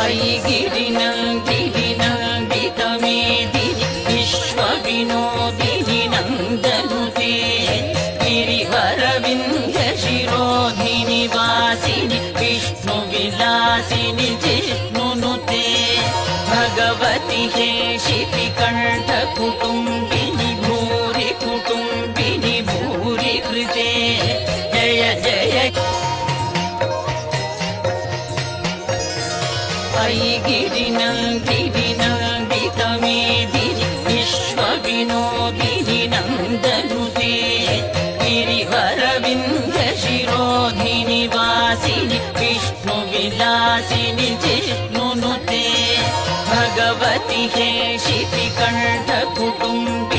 अयि गिरिनन्दिनि नन्दितमेदिनि विश्वविनोदिनि नन्दनुते गिरिवरविन्ध्यशिरोधिनि वासिनि विष्णुविलासिनि जिष्णुनुते भगवति हेशितिकण्ठकुटुम्बिनि भूरि कुटुम्बिनि भूरि कृते जय जय अयि गिरिनन्दिनि नन्दितमेदिनि विश्वविनोदिनि नन्दनुते गिरिवरविन्ध्यशिरोधिनि वासिनि विष्णुविलासिनि जिष्णुनुते भगवति हेशितिकण्ठकुटुम्बिनि